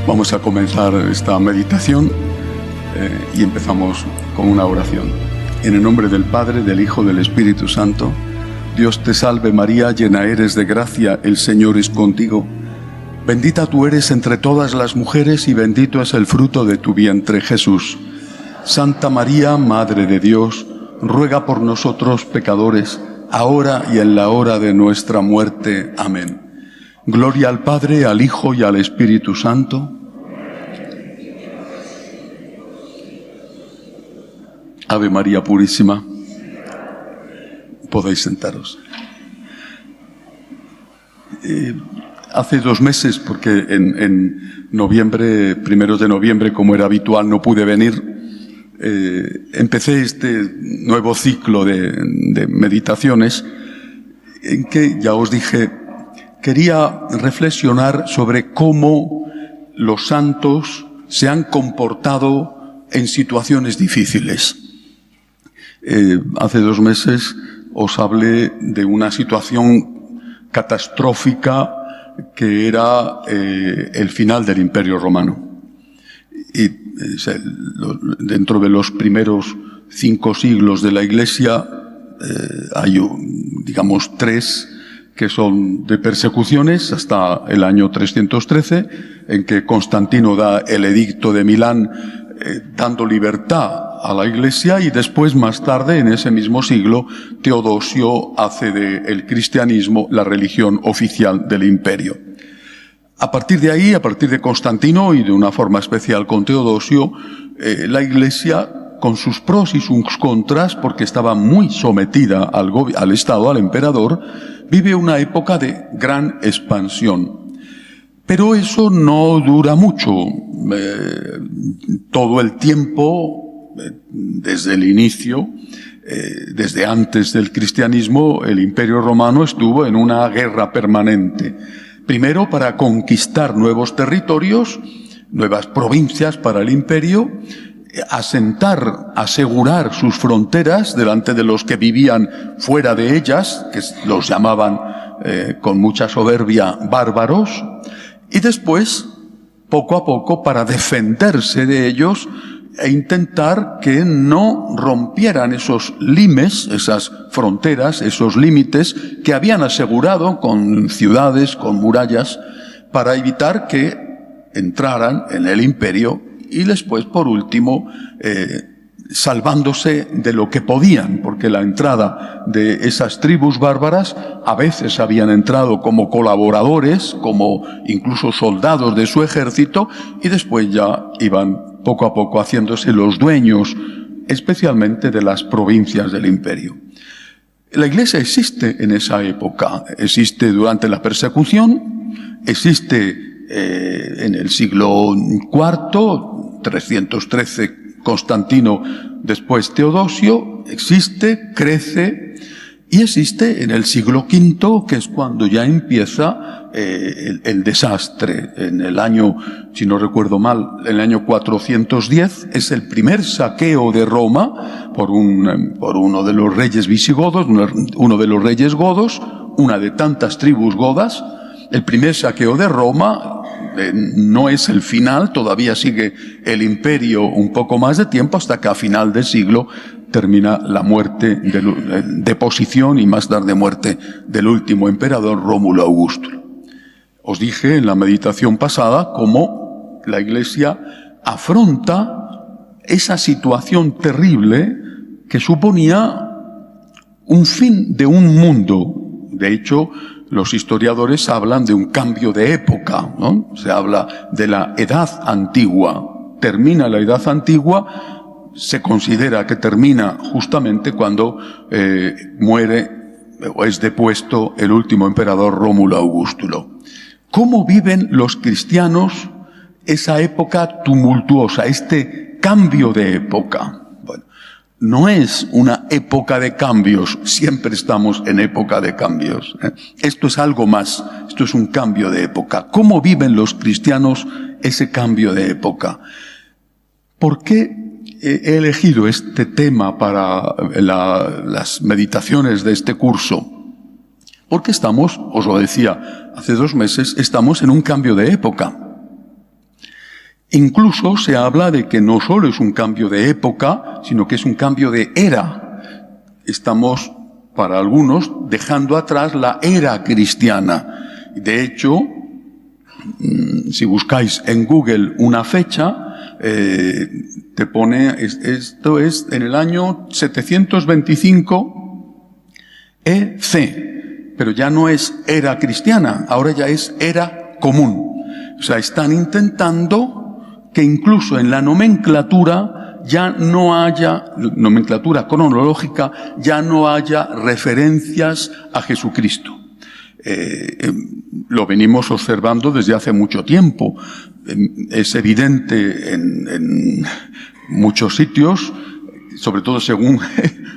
Vamos a comenzar esta meditación y empezamos con una oración. En el nombre del Padre, del Hijo, del Espíritu Santo. Dios te salve María, llena eres de gracia, el Señor es contigo. Bendita tú eres entre todas las mujeres y bendito es el fruto de tu vientre, Jesús. Santa María, Madre de Dios, ruega por nosotros pecadores, ahora y en la hora de nuestra muerte. Amén. Gloria al Padre, al Hijo y al Espíritu Santo. Ave María Purísima. Podéis sentaros. Hace 2 meses, porque en noviembre, primeros de noviembre, como era habitual, no pude venir, empecé este nuevo ciclo de meditaciones en que, ya os dije, quería reflexionar sobre cómo los santos se han comportado en situaciones difíciles. Hace 2 meses os hablé de una situación catastrófica que era el final del Imperio Romano. Y dentro de los primeros 5 siglos de la Iglesia hay, digamos, 3 que son de persecuciones, hasta el año 313, en que Constantino da el edicto de Milán dando libertad a la Iglesia, y después, más tarde, en ese mismo siglo, Teodosio hace del cristianismo la religión oficial del imperio. A partir de ahí, a partir de Constantino y de una forma especial con Teodosio, la Iglesia, con sus pros y sus contras, porque estaba muy sometida al Estado, al emperador, vive una época de gran expansión. Pero eso no dura mucho. Todo el tiempo, desde el inicio, desde antes del cristianismo, el Imperio Romano estuvo en una guerra permanente. Primero para conquistar nuevos territorios, nuevas provincias para el imperio, asentar, asegurar sus fronteras delante de los que vivían fuera de ellas, que los llamaban con mucha soberbia bárbaros, y después, poco a poco, para defenderse de ellos e intentar que no rompieran esos limes, esas fronteras, esos límites que habían asegurado con ciudades, con murallas, para evitar que entraran en el imperio. Y después, por último, salvándose de lo que podían, porque la entrada de esas tribus bárbaras a veces habían entrado como colaboradores, como incluso soldados de su ejército, y después ya iban poco a poco haciéndose los dueños, especialmente de las provincias del imperio. La Iglesia existe en esa época, existe durante la persecución, existe en el siglo IV, 313 Constantino, después Teodosio, existe, crece, y existe en el siglo V, que es cuando ya empieza el desastre. En el año, si no recuerdo mal, en el año 410, es el primer saqueo de Roma por uno de los reyes visigodos, uno de los reyes godos, una de tantas tribus godas. El primer saqueo de Roma no es el final, todavía sigue el imperio un poco más de tiempo, hasta que a final del siglo termina la muerte, deposición y más tarde muerte del último emperador, Rómulo Augusto. Os dije en la meditación pasada cómo la Iglesia afronta esa situación terrible que suponía un fin de un mundo. De hecho, los historiadores hablan de un cambio de época, ¿no? Se habla de la Edad Antigua. Termina la Edad Antigua, se considera que termina justamente cuando muere o es depuesto el último emperador Rómulo Augusto. ¿Cómo viven los cristianos esa época tumultuosa, este cambio de época? Bueno, no es una época de cambios, siempre estamos en época de cambios. Esto es algo más, esto es un cambio de época. ¿Cómo viven los cristianos ese cambio de época? ¿Por qué he elegido este tema para las meditaciones de este curso? Porque estamos, os lo decía hace 2 meses, estamos en un cambio de época. Incluso se habla de que no solo es un cambio de época, sino que es un cambio de era. Estamos, para algunos, dejando atrás la era cristiana. De hecho, si buscáis en Google una fecha, te pone, esto es en el año 725 EC, pero ya no es era cristiana, ahora ya es era común. O sea, están intentando que incluso en la nomenclatura ya no haya, nomenclatura cronológica, ya no haya referencias a Jesucristo. Lo venimos observando desde hace mucho tiempo. Es evidente en muchos sitios, sobre todo según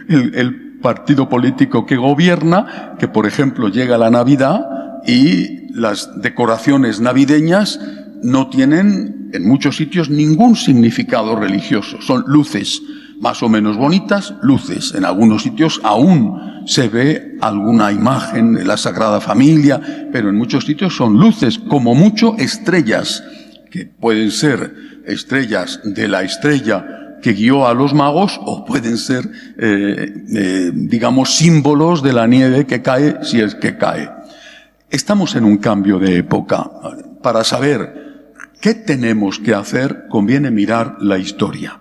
el partido político que gobierna, que por ejemplo llega la Navidad y las decoraciones navideñas no tienen en muchos sitios ningún significado religioso. Son luces más o menos bonitas, luces. En algunos sitios aún se ve alguna imagen de la Sagrada Familia, pero en muchos sitios son luces, como mucho estrellas, que pueden ser estrellas de la estrella que guió a los magos, o pueden ser, digamos, símbolos de la nieve que cae, si es que cae. Estamos en un cambio de época. Para saber qué tenemos que hacer, conviene mirar la historia.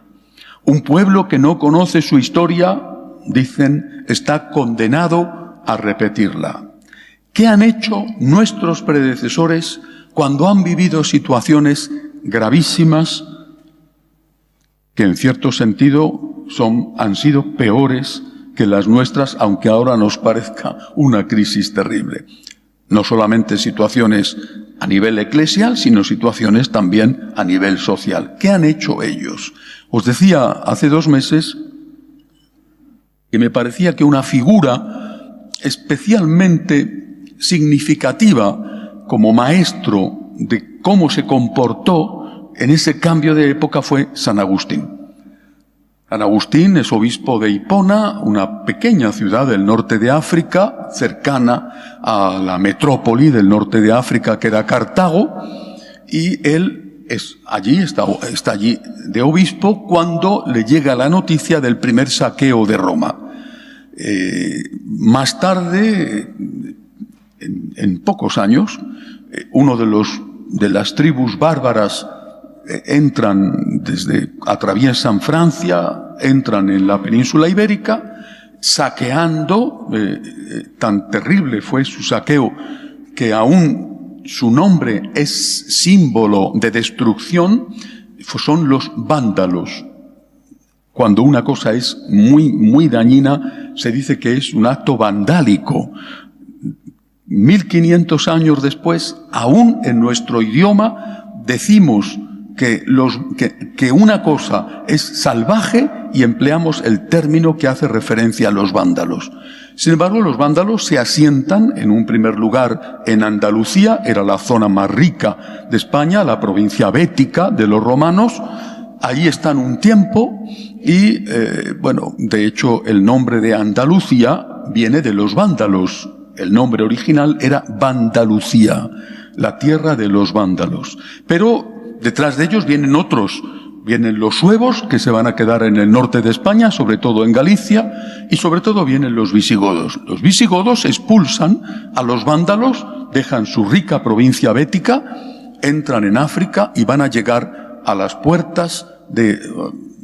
Un pueblo que no conoce su historia, dicen, está condenado a repetirla. ¿Qué han hecho nuestros predecesores cuando han vivido situaciones gravísimas que en cierto sentido han sido peores que las nuestras, aunque ahora nos parezca una crisis terrible? No solamente situaciones a nivel eclesial, sino situaciones también a nivel social. ¿Qué han hecho ellos? Os decía hace 2 meses que me parecía que una figura especialmente significativa como maestro de cómo se comportó en ese cambio de época fue San Agustín. San Agustín es obispo de Hipona, una pequeña ciudad del norte de África, cercana a la metrópoli del norte de África, que era Cartago, y él está allí de obispo cuando le llega la noticia del primer saqueo de Roma. Más tarde, en pocos años, uno de las tribus bárbaras atraviesan Francia, entran en la península ibérica, saqueando, tan terrible fue su saqueo que aún su nombre es símbolo de destrucción, son los vándalos. Cuando una cosa es muy, muy dañina, se dice que es un acto vandálico. 1500 años después, aún en nuestro idioma, decimos que una cosa es salvaje y empleamos el término que hace referencia a los vándalos. Sin embargo, los vándalos se asientan en un primer lugar en Andalucía, era la zona más rica de España, la provincia bética de los romanos. Allí están un tiempo y, de hecho, el nombre de Andalucía viene de los vándalos. El nombre original era Vandalucía, la tierra de los vándalos. Pero detrás de ellos vienen otros. Vienen los suevos, que se van a quedar en el norte de España, sobre todo en Galicia, y sobre todo vienen los visigodos. Los visigodos expulsan a los vándalos, dejan su rica provincia bética, entran en África y van a llegar a las puertas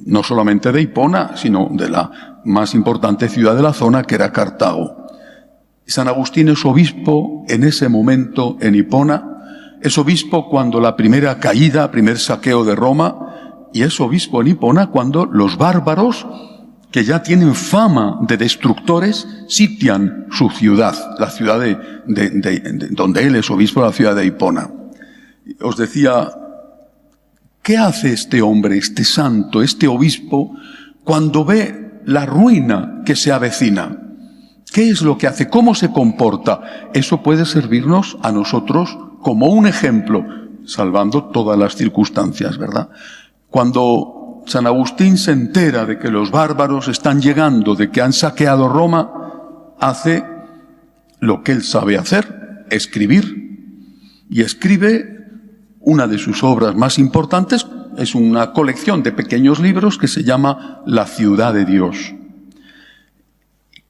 no solamente de Hipona, sino de la más importante ciudad de la zona, que era Cartago. San Agustín es obispo en ese momento en Hipona, es obispo cuando la primera caída, primer saqueo de Roma, y es obispo en Hipona cuando los bárbaros, que ya tienen fama de destructores, sitian su ciudad, la ciudad donde él es obispo, la ciudad de Hipona. Os decía, ¿qué hace este hombre, este santo, este obispo, cuando ve la ruina que se avecina? ¿Qué es lo que hace? ¿Cómo se comporta? Eso puede servirnos a nosotros como un ejemplo, salvando todas las circunstancias, ¿verdad? Cuando San Agustín se entera de que los bárbaros están llegando, de que han saqueado Roma, hace lo que él sabe hacer, escribir. Y escribe una de sus obras más importantes, es una colección de pequeños libros que se llama La ciudad de Dios.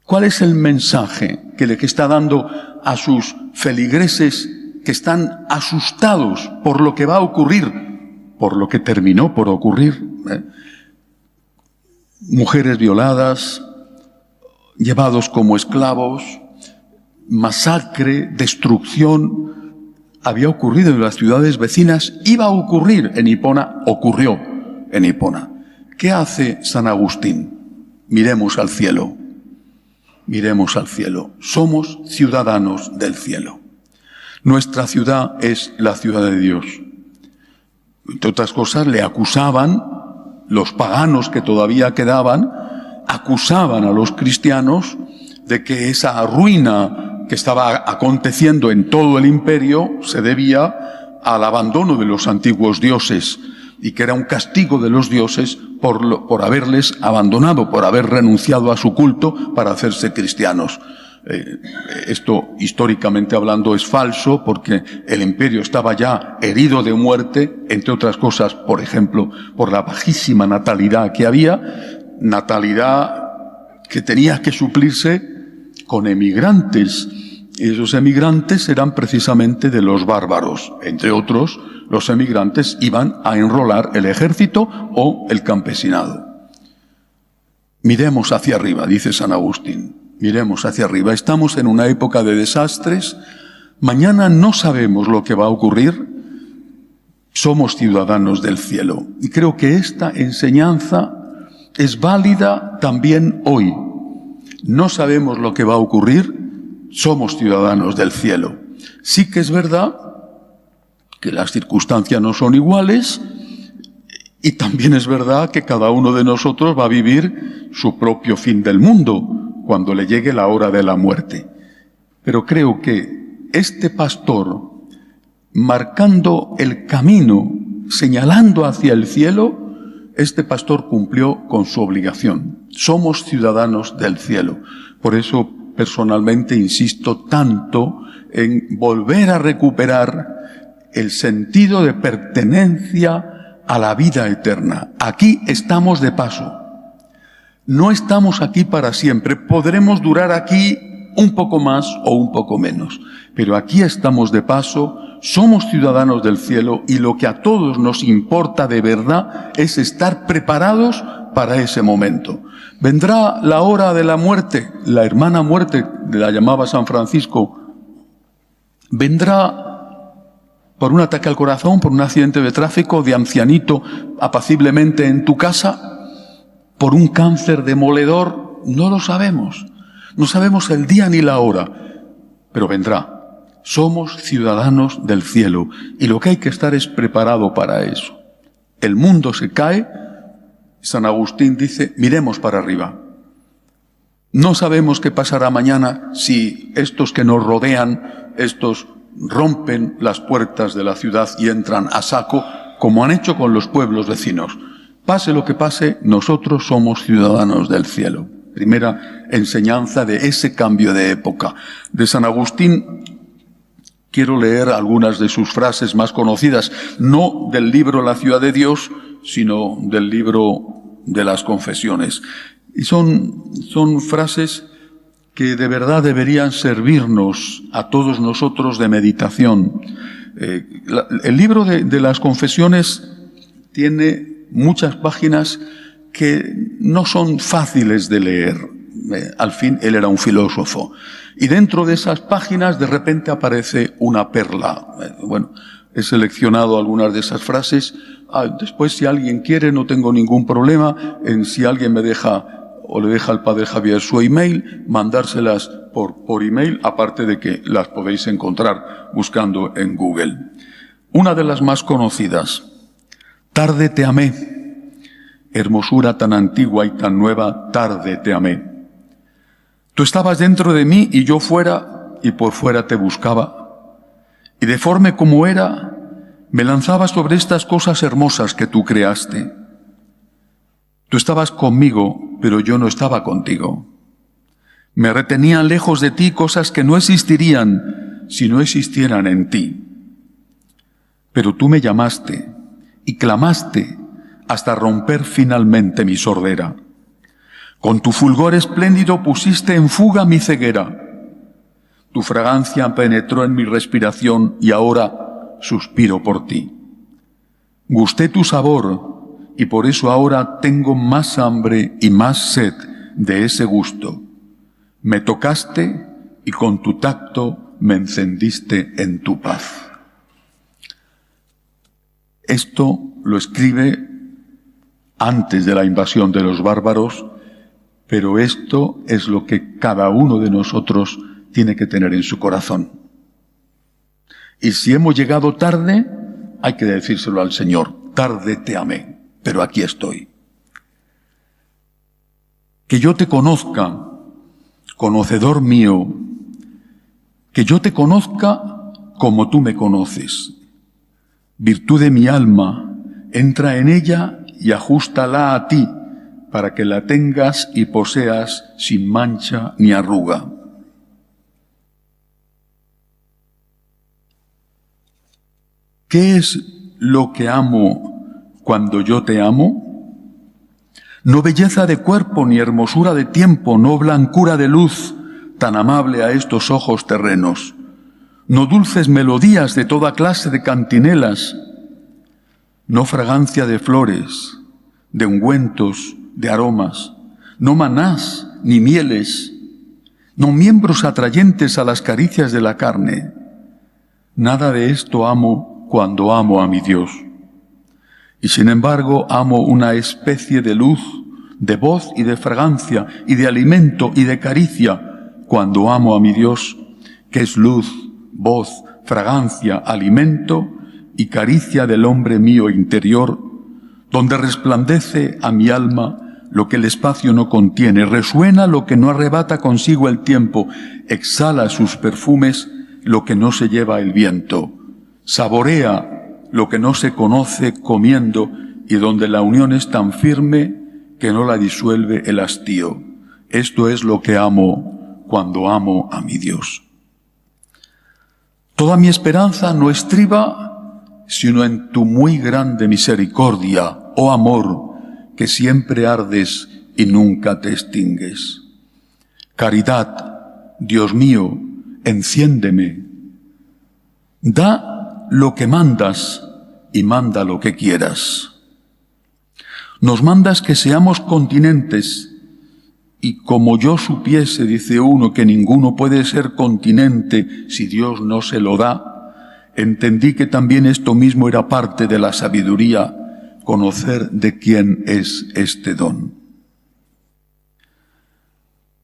¿Cuál es el mensaje que le está dando a sus feligreses que están asustados por lo que va a ocurrir, por lo que terminó por ocurrir? Mujeres violadas, llevados como esclavos, masacre, destrucción, había ocurrido en las ciudades vecinas, iba a ocurrir en Hipona, ocurrió en Hipona. ¿Qué hace San Agustín? Miremos al cielo. Miremos al cielo. Somos ciudadanos del cielo. Nuestra ciudad es la ciudad de Dios. Entre otras cosas, le acusaban, los paganos que todavía quedaban, acusaban a los cristianos de que esa ruina que estaba aconteciendo en todo el imperio se debía al abandono de los antiguos dioses y que era un castigo de los dioses por haberles abandonado, por haber renunciado a su culto para hacerse cristianos. Esto, históricamente hablando, es falso porque el imperio estaba ya herido de muerte, entre otras cosas, por ejemplo, por la bajísima natalidad que había, natalidad que tenía que suplirse con emigrantes. Y esos emigrantes eran precisamente de los bárbaros. Entre otros, los emigrantes iban a enrolar el ejército o el campesinado. Miremos hacia arriba, dice San Agustín. Miremos hacia arriba. Estamos en una época de desastres. Mañana no sabemos lo que va a ocurrir. Somos ciudadanos del cielo. Y creo que esta enseñanza es válida también hoy. No sabemos lo que va a ocurrir. Somos ciudadanos del cielo. Sí que es verdad que las circunstancias no son iguales y también es verdad que cada uno de nosotros va a vivir su propio fin del mundo cuando le llegue la hora de la muerte. Pero creo que este pastor, marcando el camino, señalando hacia el cielo, este pastor cumplió con su obligación. Somos ciudadanos del cielo. Por eso, personalmente, insisto tanto en volver a recuperar el sentido de pertenencia a la vida eterna. Aquí estamos de paso. No estamos aquí para siempre. Podremos durar aquí un poco más o un poco menos. Pero aquí estamos de paso, somos ciudadanos del cielo y lo que a todos nos importa de verdad es estar preparados para ese momento. Vendrá la hora de la muerte, la hermana muerte, la llamaba San Francisco, vendrá por un ataque al corazón, por un accidente de tráfico, de ancianito, apaciblemente en tu casa, por un cáncer demoledor, no lo sabemos. No sabemos el día ni la hora, pero vendrá. Somos ciudadanos del cielo y lo que hay que estar es preparado para eso. El mundo se cae. San Agustín dice, miremos para arriba. No sabemos qué pasará mañana si estos que nos rodean, estos rompen las puertas de la ciudad y entran a saco, como han hecho con los pueblos vecinos. Pase lo que pase, nosotros somos ciudadanos del cielo. Primera enseñanza de ese cambio de época. De San Agustín quiero leer algunas de sus frases más conocidas, no del libro La ciudad de Dios, sino del libro de las Confesiones. Y son frases que de verdad deberían servirnos a todos nosotros de meditación. El libro de las Confesiones tiene muchas páginas que no son fáciles de leer. Al fin, él era un filósofo. Y dentro de esas páginas, de repente aparece una perla. Bueno, he seleccionado algunas de esas frases. Después, si alguien quiere, no tengo ningún problema en si alguien me deja o le deja al padre Javier su email, mandárselas por email, aparte de que las podéis encontrar buscando en Google. Una de las más conocidas. Tarde te amé, hermosura tan antigua y tan nueva, tarde te amé. Tú estabas dentro de mí y yo fuera, y por fuera te buscaba. Y deforme como era, me lanzaba sobre estas cosas hermosas que tú creaste. Tú estabas conmigo, pero yo no estaba contigo. Me retenían lejos de ti cosas que no existirían si no existieran en ti. Pero tú me llamaste y clamaste hasta romper finalmente mi sordera. Con tu fulgor espléndido pusiste en fuga mi ceguera. Tu fragancia penetró en mi respiración y ahora suspiro por ti. Gusté tu sabor y por eso ahora tengo más hambre y más sed de ese gusto. Me tocaste y con tu tacto me encendiste en tu paz. Esto lo escribe antes de la invasión de los bárbaros, pero esto es lo que cada uno de nosotros tiene que tener en su corazón. Y si hemos llegado tarde, hay que decírselo al Señor. Tarde te amé, pero aquí estoy. Que yo te conozca, conocedor mío, que yo te conozca como tú me conoces. Virtud de mi alma, entra en ella y ajústala a ti, para que la tengas y poseas sin mancha ni arruga. ¿Qué es lo que amo cuando yo te amo? No belleza de cuerpo ni hermosura de tiempo, no blancura de luz tan amable a estos ojos terrenos, no dulces melodías de toda clase de cantinelas, no fragancia de flores, de ungüentos, de aromas, no manás ni mieles, no miembros atrayentes a las caricias de la carne. Nada de esto amo cuando amo a mi Dios. Y sin embargo amo una especie de luz, de voz y de fragancia, y de alimento y de caricia, cuando amo a mi Dios, que es luz, voz, fragancia, alimento y caricia del hombre mío interior, donde resplandece a mi alma lo que el espacio no contiene, resuena lo que no arrebata consigo el tiempo, exhala sus perfumes lo que no se lleva el viento, saborea lo que no se conoce comiendo y donde la unión es tan firme que no la disuelve el hastío. Esto es lo que amo cuando amo a mi Dios. Toda mi esperanza no estriba sino en tu muy grande misericordia, oh amor, que siempre ardes y nunca te extingues. Caridad, Dios mío, enciéndeme. Da lo que mandas y manda lo que quieras. Nos mandas que seamos continentes y como yo supiese, dice uno, que ninguno puede ser continente si Dios no se lo da, entendí que también esto mismo era parte de la sabiduría, conocer de quién es este don.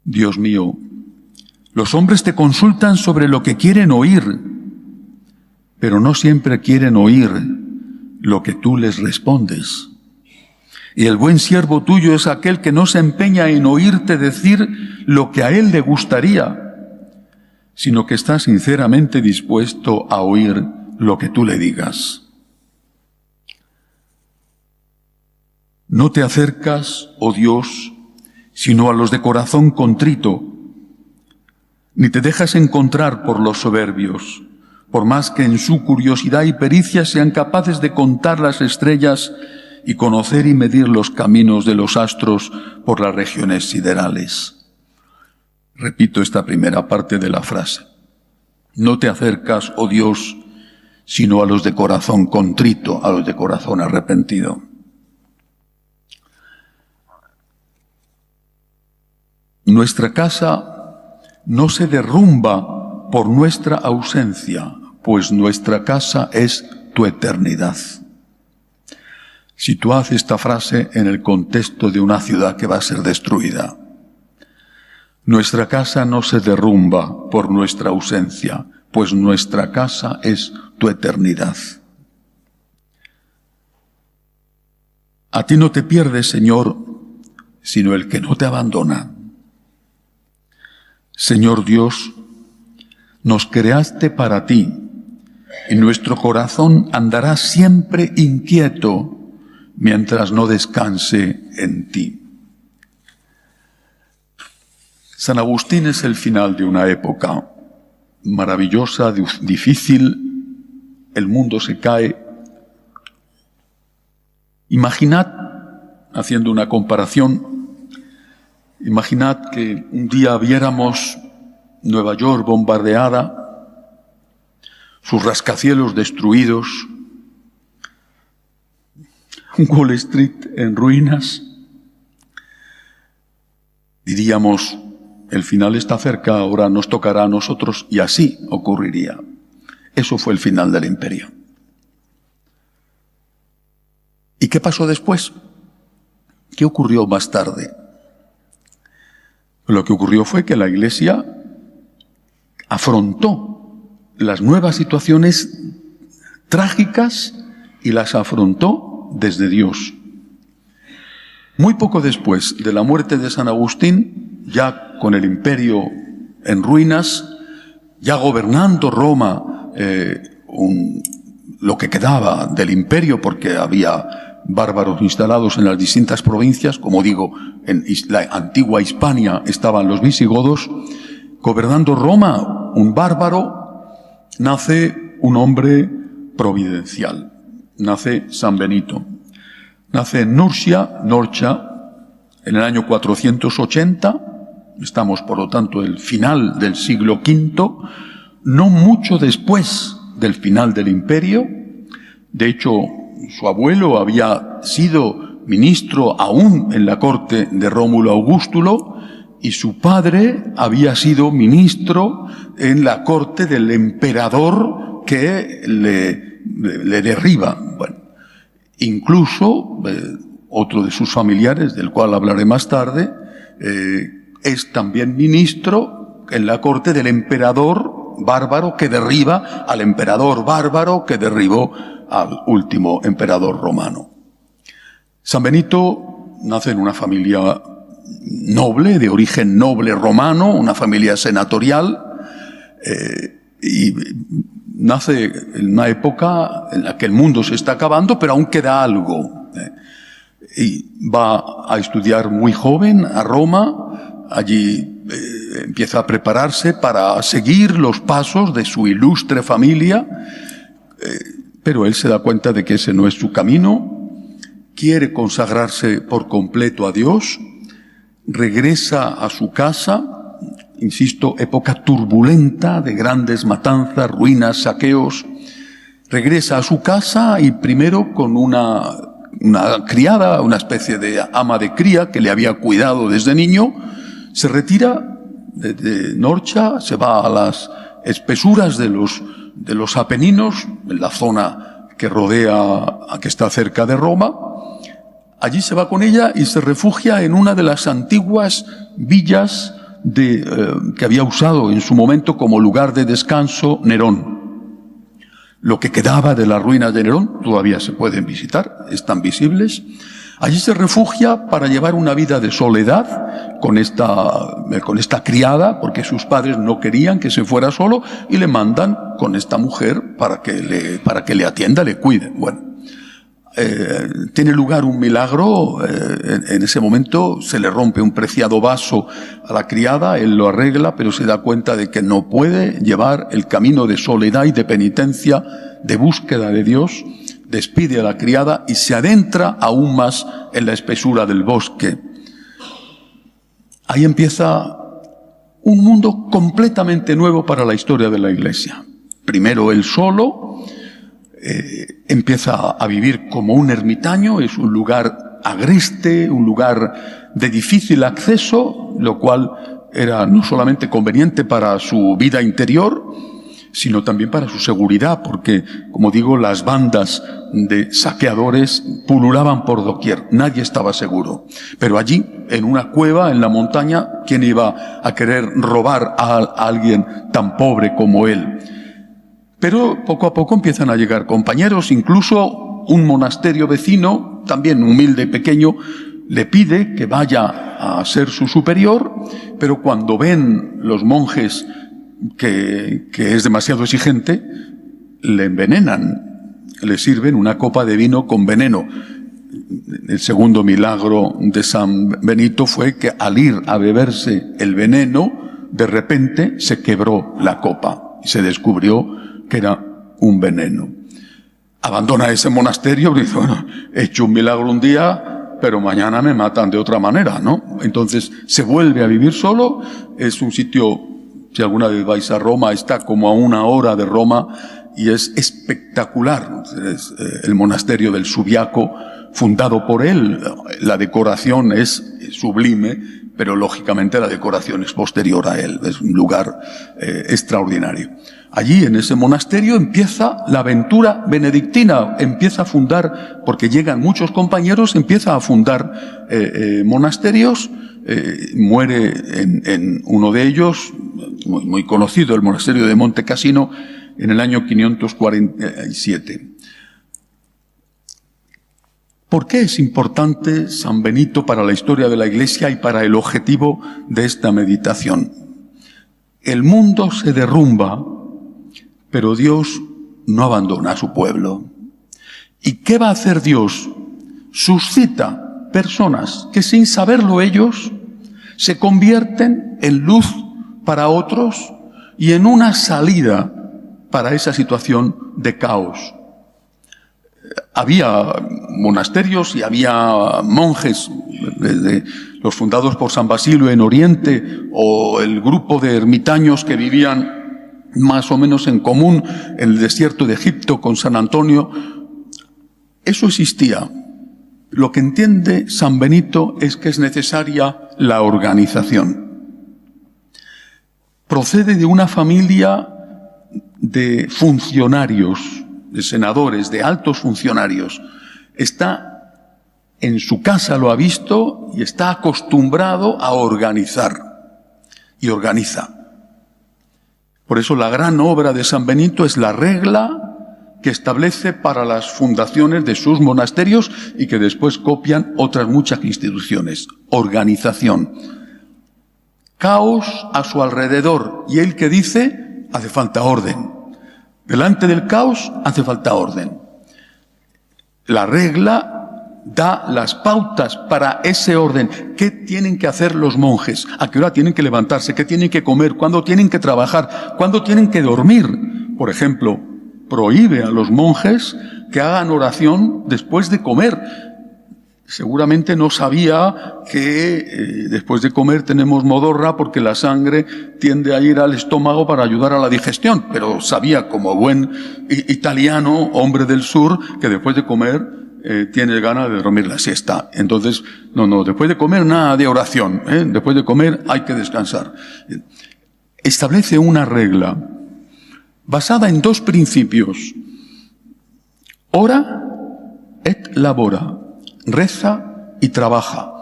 Dios mío, los hombres te consultan sobre lo que quieren oír, pero no siempre quieren oír lo que tú les respondes. Y el buen siervo tuyo es aquel que no se empeña en oírte decir lo que a él le gustaría, sino que está sinceramente dispuesto a oír lo que tú le digas. No te acercas, oh Dios, sino a los de corazón contrito, ni te dejas encontrar por los soberbios, por más que en su curiosidad y pericia sean capaces de contar las estrellas y conocer y medir los caminos de los astros por las regiones siderales. Repito esta primera parte de la frase. No te acercas, oh Dios, sino a los de corazón contrito, a los de corazón arrepentido. Nuestra casa no se derrumba por nuestra ausencia, pues nuestra casa es tu eternidad. Situad esta frase en el contexto de una ciudad que va a ser destruida. Nuestra casa no se derrumba por nuestra ausencia, pues nuestra casa es tu eternidad. A ti no te pierdes, Señor, sino el que no te abandona. Señor Dios, nos creaste para ti, y nuestro corazón andará siempre inquieto mientras no descanse en ti. San Agustín es el final de una época maravillosa, difícil. El mundo se cae. Imaginad, haciendo una comparación, imaginad que un día viéramos Nueva York bombardeada, sus rascacielos destruidos, Wall Street en ruinas. Diríamos, el final está cerca, ahora nos tocará a nosotros, y así ocurriría. Eso fue el final del imperio. ¿Y qué pasó después? ¿Qué ocurrió más tarde? Lo que ocurrió fue que la Iglesia afrontó las nuevas situaciones trágicas y las afrontó desde Dios. Muy poco después de la muerte de San Agustín, ya con el imperio en ruinas, ya gobernando Roma, lo que quedaba del imperio, porque había bárbaros instalados en las distintas provincias, como digo, en la antigua Hispania estaban los visigodos, gobernando Roma, un bárbaro, nace un hombre providencial, nace San Benito. Nace en Norcia, en el año 480, estamos por lo tanto en el final del siglo V, no mucho después del final del imperio. De hecho, su abuelo había sido ministro aún en la corte de Rómulo Augustulo y su padre había sido ministro en la corte del emperador que le derriba. Bueno, incluso otro de sus familiares, del cual hablaré más tarde, es también ministro en la corte del emperador bárbaro que derriba al emperador bárbaro que derribó al último emperador romano. San Benito nace en una familia noble, de origen noble romano, una familia senatorial, y nace en una época en la que el mundo se está acabando, pero aún queda algo. Y va a estudiar muy joven a Roma, allí empieza a prepararse para seguir los pasos de su ilustre familia, pero él se da cuenta de que ese no es su camino, quiere consagrarse por completo a Dios, regresa a su casa, insisto, época turbulenta de grandes matanzas, ruinas, saqueos. Regresa a su casa y primero con una criada, una especie de ama de cría que le había cuidado desde niño, se retira de Norcia, se va a las espesuras de los Apeninos, en la zona que rodea, que está cerca de Roma. Allí se va con ella y se refugia en una de las antiguas villas que había usado en su momento como lugar de descanso Nerón. Lo que quedaba de las ruinas de Nerón todavía se pueden visitar, están visibles. Allí se refugia para llevar una vida de soledad con esta criada, porque sus padres no querían que se fuera solo y le mandan con esta mujer para que le atienda, le cuide. Bueno, tiene lugar un milagro. En ese momento se le rompe un preciado vaso a la criada, él lo arregla, pero se da cuenta de que no puede llevar el camino de soledad y de penitencia, de búsqueda de Dios. Despide a la criada y se adentra aún más en la espesura del bosque. Ahí empieza un mundo completamente nuevo para la historia de la Iglesia. Primero él solo, empieza a vivir como un ermitaño, es un lugar agreste, un lugar de difícil acceso, lo cual era no solamente conveniente para su vida interior, sino también para su seguridad, porque, como digo, las bandas de saqueadores pululaban por doquier, nadie estaba seguro. Pero allí, en una cueva, en la montaña, ¿quién iba a querer robar a alguien tan pobre como él? Pero poco a poco empiezan a llegar compañeros, incluso un monasterio vecino, también humilde y pequeño, le pide que vaya a ser su superior, pero cuando ven los monjes que es demasiado exigente, le envenenan, le sirven una copa de vino con veneno. El segundo milagro de San Benito fue que al ir a beberse el veneno, de repente se quebró la copa y se descubrió que era un veneno. abandona ese monasterio y dice, bueno, he hecho un milagro un día, pero mañana me matan de otra manera, ¿no? Entonces se vuelve a vivir solo. Es un sitio, si alguna vez vais a Roma, está como a 1 hora de Roma y es espectacular. Es el monasterio del Subiaco, fundado por él. La decoración es sublime, pero lógicamente la decoración es posterior a él. Es un lugar extraordinario. Allí, en ese monasterio, empieza la aventura benedictina, empieza a fundar, porque llegan muchos compañeros, empieza a fundar monasterios. Muere en uno de ellos, muy conocido, el monasterio de Monte Cassino, en el año 547. ¿Por qué es importante San Benito para la historia de la Iglesia y para el objetivo de esta meditación? El mundo se derrumba, pero Dios no abandona a su pueblo. ¿Y qué va a hacer Dios? Suscita personas que, sin saberlo ellos, se convierten en luz para otros y en una salida para esa situación de caos. Había monasterios y había monjes, desde los fundados por San Basilio en Oriente, o el grupo de ermitaños que vivían más o menos en común en el desierto de Egipto con San Antonio. Eso existía. Lo que entiende San Benito es que es necesaria la organización. Procede de una familia de funcionarios, de senadores, de altos funcionarios. Está en su casa, lo ha visto, y está acostumbrado a organizar. Y organiza. Por eso la gran obra de San Benito es la regla que establece para las fundaciones de sus monasterios y que después copian otras muchas instituciones. Organización. Caos a su alrededor. Y él que dice, hace falta orden. Delante del caos hace falta orden. La regla da las pautas para ese orden. ¿Qué tienen que hacer los monjes? ¿A qué hora tienen que levantarse? ¿Qué tienen que comer? ¿Cuándo tienen que trabajar? ¿Cuándo tienen que dormir? Por ejemplo, prohíbe a los monjes que hagan oración después de comer. Seguramente no sabía que después de comer tenemos modorra porque la sangre tiende a ir al estómago para ayudar a la digestión, pero sabía como buen italiano, hombre del sur, que después de comer tienes ganas de dormir la siesta. Entonces, no, después de comer nada de oración, después de comer hay que descansar. Establece una regla basada en 2 principios. Ora et labora. Reza y trabaja.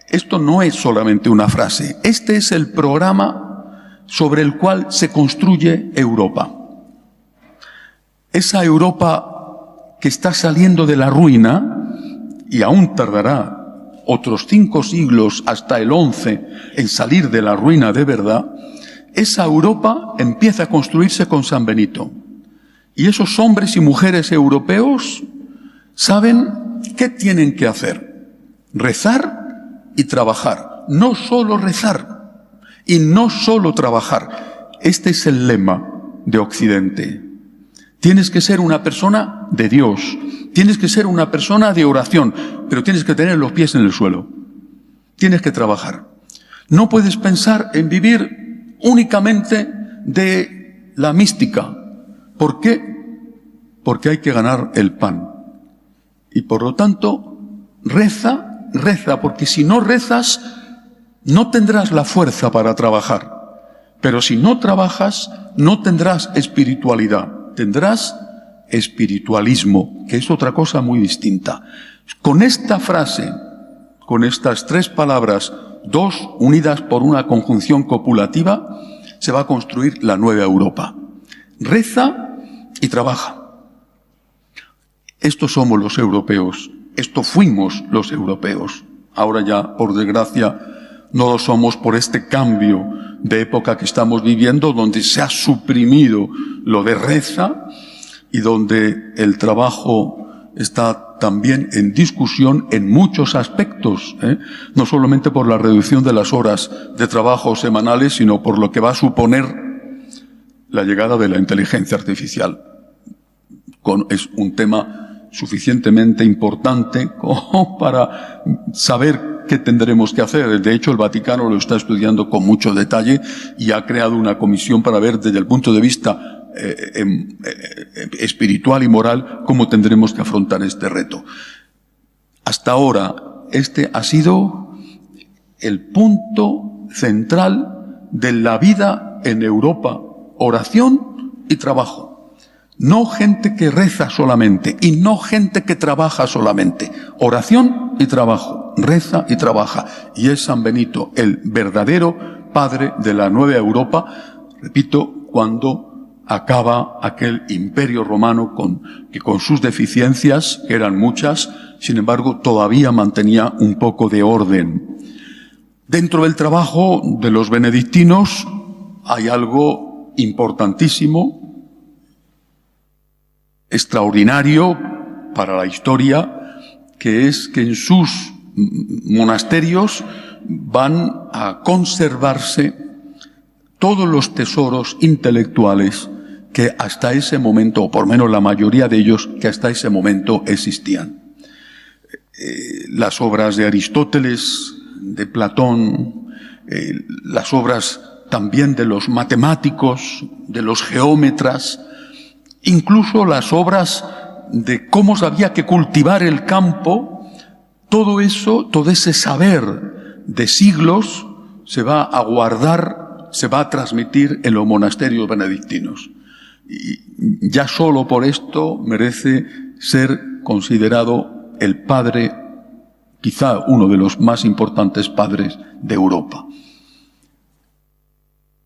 Esto no es solamente una frase. Este es el programa sobre el cual se construye Europa. Esa Europa que está saliendo de la ruina, y aún tardará otros 5 siglos hasta el 11 en salir de la ruina de verdad, esa Europa empieza a construirse con San Benito. Y esos hombres y mujeres europeos saben ¿qué tienen que hacer? Rezar y trabajar. No solo rezar y no solo trabajar. Este es el lema de Occidente. Tienes que ser una persona de Dios. Tienes que ser una persona de oración. Pero tienes que tener los pies en el suelo. Tienes que trabajar. No puedes pensar en vivir únicamente de la mística. ¿Por qué? Porque hay que ganar el pan. Y por lo tanto, reza, porque si no rezas, no tendrás la fuerza para trabajar. Pero si no trabajas, no tendrás espiritualidad, tendrás espiritualismo, que es otra cosa muy distinta. Con esta frase, con estas 3 palabras, 2 unidas por una conjunción copulativa, se va a construir la nueva Europa. Reza y trabaja. Estos somos los europeos, esto fuimos los europeos. Ahora ya, por desgracia, no lo somos por este cambio de época que estamos viviendo, donde se ha suprimido lo de reza y donde el trabajo está también en discusión en muchos aspectos, no solamente por la reducción de las horas de trabajo semanales, sino por lo que va a suponer la llegada de la inteligencia artificial. Es un tema suficientemente importante como para saber qué tendremos que hacer. De hecho, el Vaticano lo está estudiando con mucho detalle y ha creado una comisión para ver desde el punto de vista espiritual y moral cómo tendremos que afrontar este reto. Hasta ahora, este ha sido el punto central de la vida en Europa: oración y trabajo. No gente que reza solamente y no gente que trabaja solamente. Oración y trabajo, reza y trabaja. Y es San Benito el verdadero padre de la nueva Europa, repito, cuando acaba aquel imperio romano que con sus deficiencias, que eran muchas, sin embargo todavía mantenía un poco de orden. Dentro del trabajo de los benedictinos hay algo importantísimo, extraordinario para la historia, que es que en sus monasterios van a conservarse todos los tesoros intelectuales que hasta ese momento, o por menos la mayoría de ellos, que hasta ese momento existían. Las obras de Aristóteles, de Platón, las obras también de los matemáticos, de los geómetras, incluso las obras de cómo se había que cultivar el campo, todo eso, todo ese saber de siglos se va a guardar, se va a transmitir en los monasterios benedictinos. Y ya solo por esto merece ser considerado el padre, quizá uno de los más importantes padres de Europa.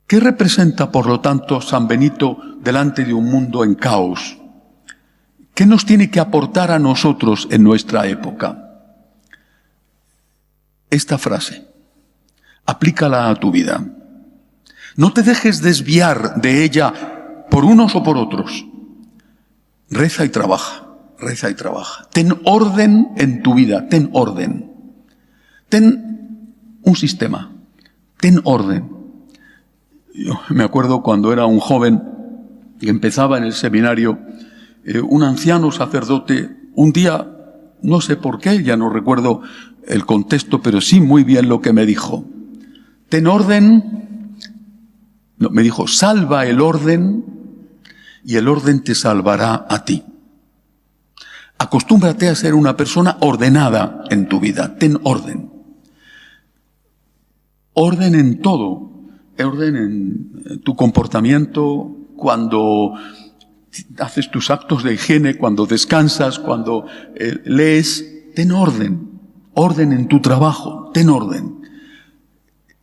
¿Qué representa, por lo tanto, San Benito delante de un mundo en caos? ¿Qué nos tiene que aportar a nosotros en nuestra época? Esta frase, aplícala a tu vida. No te dejes desviar de ella por unos o por otros. Reza y trabaja, reza y trabaja. Ten orden en tu vida, ten orden. Ten un sistema, ten orden. Yo me acuerdo cuando era un joven y empezaba en el seminario, un anciano sacerdote, un día, no sé por qué, ya no recuerdo el contexto, pero sí muy bien lo que me dijo. Ten orden, no, me dijo, salva el orden y el orden te salvará a ti. Acostúmbrate a ser una persona ordenada en tu vida, ten orden. Orden en todo. Orden en tu comportamiento, cuando haces tus actos de higiene, cuando descansas, cuando lees, ten orden. Orden en tu trabajo, ten orden.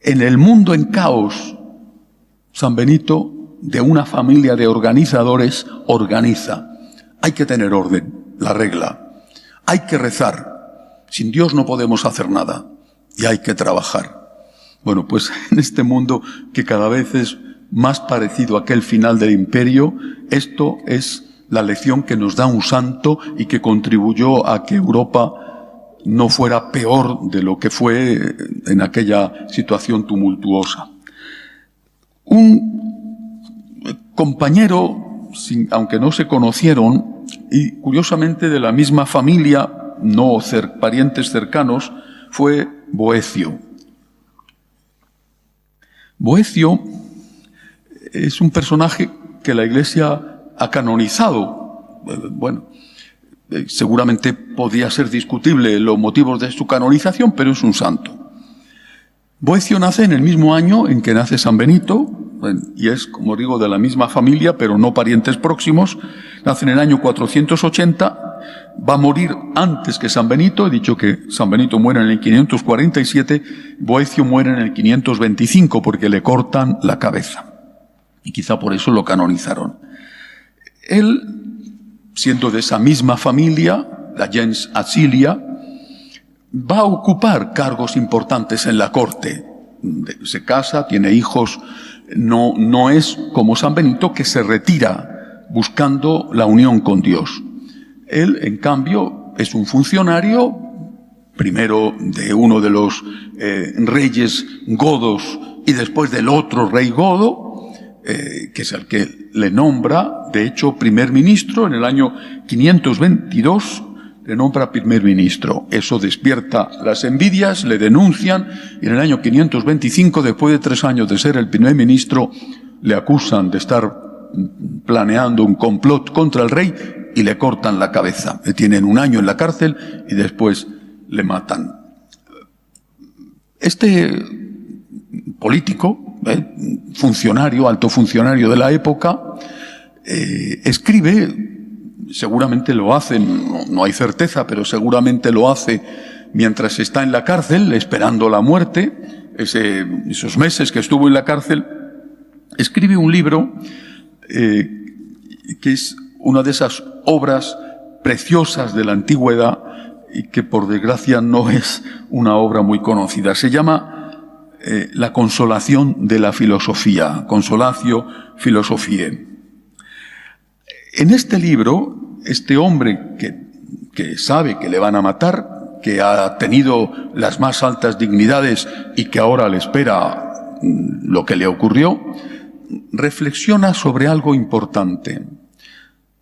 En el mundo en caos, San Benito, de una familia de organizadores, organiza. Hay que tener orden, la regla. Hay que rezar. Sin Dios no podemos hacer nada. Y hay que trabajar. Bueno, pues en este mundo que cada vez es más parecido a aquel final del imperio, esto es la lección que nos da un santo y que contribuyó a que Europa no fuera peor de lo que fue en aquella situación tumultuosa. Un compañero, aunque no se conocieron, y curiosamente de la misma familia, no parientes cercanos, fue Boecio. Boecio es un personaje que la Iglesia ha canonizado. Bueno, seguramente podría ser discutible los motivos de su canonización, pero es un santo. Boecio nace en el mismo año en que nace San Benito, y es, como digo, de la misma familia, pero no parientes próximos. Nace en el año 480, va a morir antes que San Benito. He dicho que San Benito muere en el 547, Boecio muere en el 525 porque le cortan la cabeza. Y quizá por eso lo canonizaron. Él, siendo de esa misma familia, la gens Acilia, va a ocupar cargos importantes en la corte. Se casa, tiene hijos. No es como San Benito, que se retira buscando la unión con Dios. Él, en cambio, es un funcionario, primero de uno de los reyes godos y después del otro rey godo, que es el que le nombra de hecho primer ministro. En el año 522 le nombra primer ministro. Eso despierta las envidias, le denuncian, y en el año 525, después de 3 años de ser el primer ministro, le acusan de estar planeando un complot contra el rey y le cortan la cabeza. Le tienen 1 año en la cárcel y después le matan. Este político, funcionario, alto funcionario de la época, escribe, seguramente lo hace, no hay certeza, pero seguramente lo hace mientras está en la cárcel, esperando la muerte, esos meses que estuvo en la cárcel. Escribe un libro que es una de esas obras preciosas de la antigüedad y que por desgracia no es una obra muy conocida. Se llama La consolación de la filosofía, Consolatio Philosophiae. En este libro, este hombre que sabe que le van a matar, que ha tenido las más altas dignidades y que ahora le espera lo que le ocurrió, reflexiona sobre algo importante: